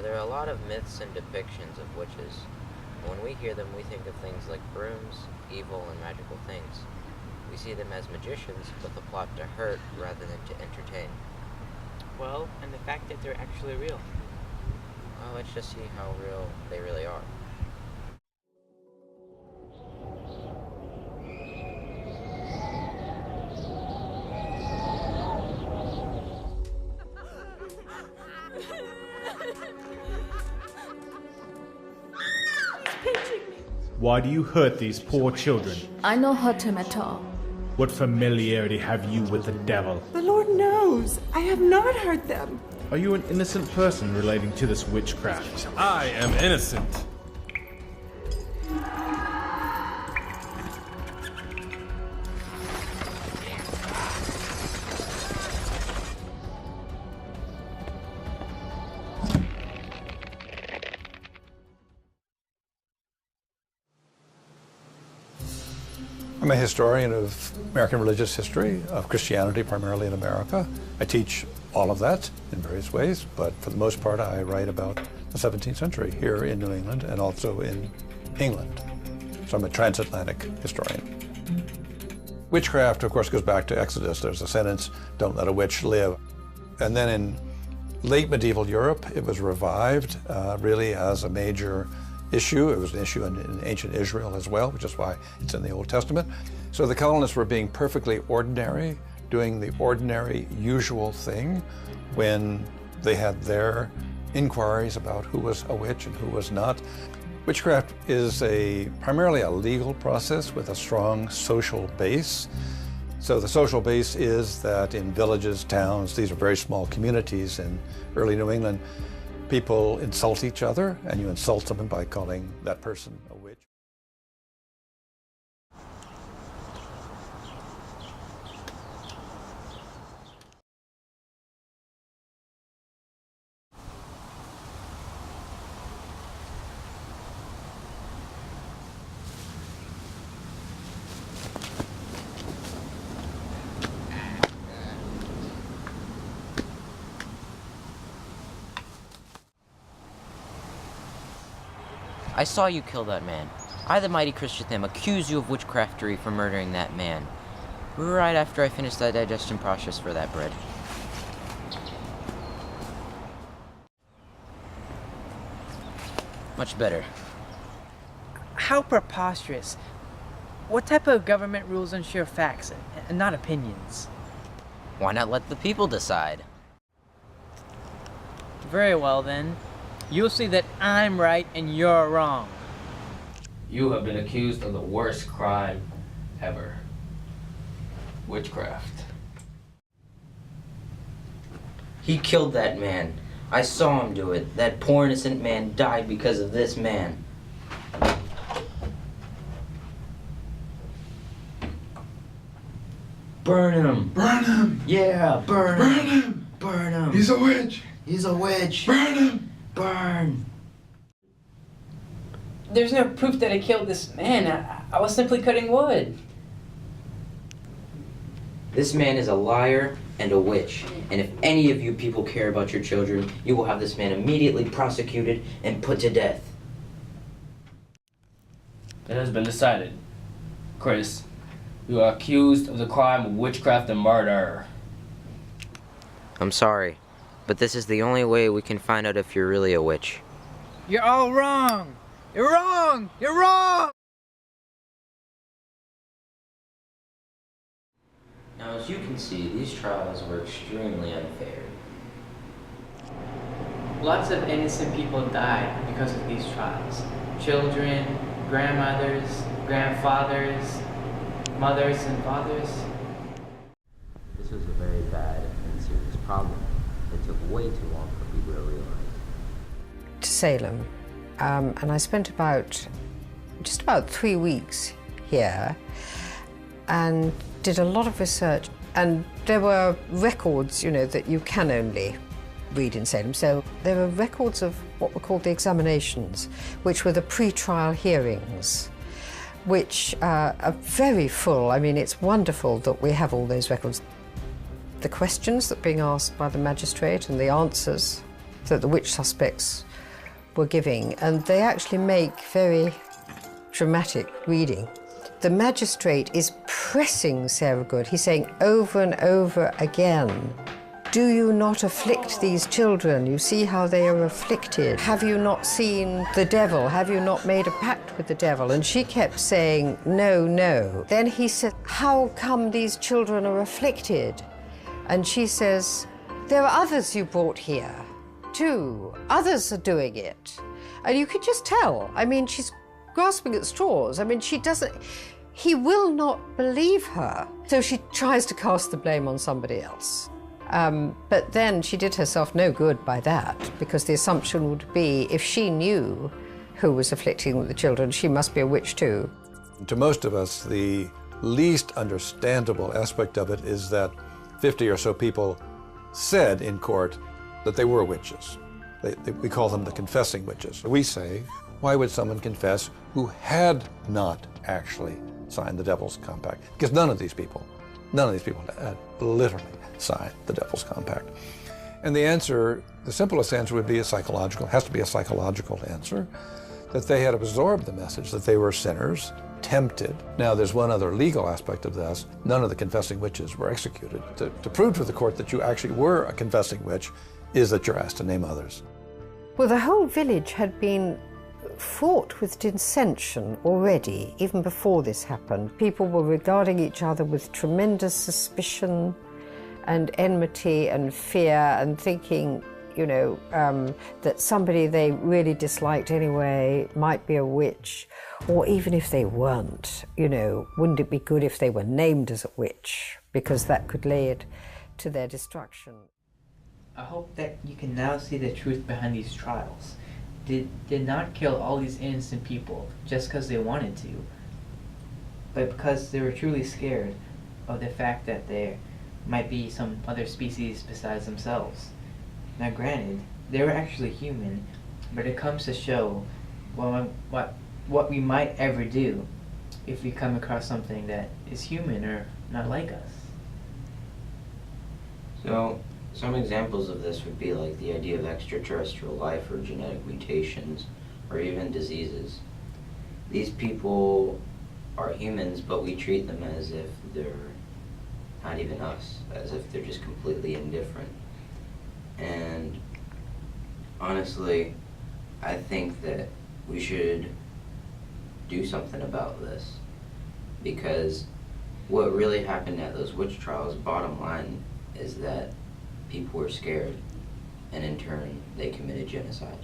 there are a lot of myths and depictions of witches. When we hear them, we think of things like brooms, evil, and magical things. We see them as magicians with a plot to hurt rather than to entertain. Well, and the fact that they're actually real. Well, let's just see how real they really are. Why do you hurt these poor children? I don't hurt him at all. What familiarity have you with the devil? The Lord knows. I have not hurt them. Are you an innocent person relating to this witchcraft? I am innocent. I'm a historian of American religious history, of Christianity primarily in America. I teach all of that in various ways, but for the most part I write about the 17th century here in New England and also in England. So I'm a transatlantic historian. Witchcraft, of course, goes back to Exodus. There's a sentence, "Don't let a witch live." And then in late medieval Europe, it was revived really as a major issue. It was an issue in ancient Israel as well, which is why it's in the Old Testament. So the colonists were being perfectly ordinary, doing the ordinary, usual thing when they had their inquiries about who was a witch and who was not. Witchcraft is primarily a legal process with a strong social base. So the social base is that in villages, towns, these are very small communities in early New England, people insult each other, and you insult someone by calling that person a witch. I saw you kill that man. I, the mighty Christian, accuse you of witchcraftery for murdering that man. Right after I finished the digestion process for that bread. Much better. How preposterous. What type of government rules ensure facts and not opinions? Why not let the people decide? Very well then. You'll see that I'm right and you're wrong. You have been accused of the worst crime ever. Witchcraft. He killed that man. I saw him do it. That poor innocent man died because of this man. Burn him! Burn him! Yeah, burn him! Burn him! Burn him! He's a witch! He's a witch! Burn him! Burn! There's no proof that I killed this man. I was simply cutting wood. This man is a liar and a witch. And if any of you people care about your children, you will have this man immediately prosecuted and put to death. It has been decided. Chris, you are accused of the crime of witchcraft and murder. I'm sorry, but this is the only way we can find out if you're really a witch. You're all wrong! You're wrong! You're wrong! Now, as you can see, these trials were extremely unfair. Lots of innocent people died because of these trials. Children, grandmothers, grandfathers, mothers and fathers. This was a very bad and serious problem. It took way too long for people to realize. To Salem, and I spent just about 3 weeks here and did a lot of research, and there were records, that you can only read in Salem. So there were records of what were called the examinations, which were the pre-trial hearings, which are very full. I mean, it's wonderful that we have all those records. The questions that are being asked by the magistrate and the answers that the witch suspects were giving, and they actually make very dramatic reading. The magistrate is pressing Sarah Good. He's saying over and over again, do you not afflict these children? You see how they are afflicted. Have you not seen the devil? Have you not made a pact with the devil? And she kept saying, no, no. Then he said, how come these children are afflicted? And she says, there are others you brought here, too. Others are doing it. And you could just tell. I mean, she's grasping at straws. I mean, she doesn't... He will not believe her. So she tries to cast the blame on somebody else. But then she did herself no good by that, because the assumption would be if she knew who was afflicting the children, she must be a witch too. To most of us, the least understandable aspect of it is that 50 or so people said in court that they were witches. We call them the confessing witches. We say, why would someone confess who had not actually signed the Devil's Compact? Because none of these people had literally signed the Devil's Compact. And the answer, the simplest answer would be has to be a psychological answer, that they had absorbed the message that they were sinners, tempted. Now there's one other legal aspect of this. None of the confessing witches were executed. To prove to the court that you actually were a confessing witch is that you're asked to name others. Well, the whole village had been fraught with dissension already, even before this happened. People were regarding each other with tremendous suspicion and enmity and fear, and thinking, you know, that somebody they really disliked anyway might be a witch. Or even if they weren't, you know, wouldn't it be good if they were named as a witch? Because that could lead to their destruction. I hope that you can now see the truth behind these trials. Did not kill all these innocent people just because they wanted to, but because they were truly scared of the fact that there might be some other species besides themselves. Now granted, they were actually human, but it comes to show what we might ever do if we come across something that is human or not like us. So, some examples of this would be like the idea of extraterrestrial life or genetic mutations or even diseases. These people are humans, but we treat them as if they're not even us, as if they're just completely indifferent. And honestly, I think that we should do something about this, because what really happened at those witch trials, bottom line, is that people were scared, and in turn, they committed genocide.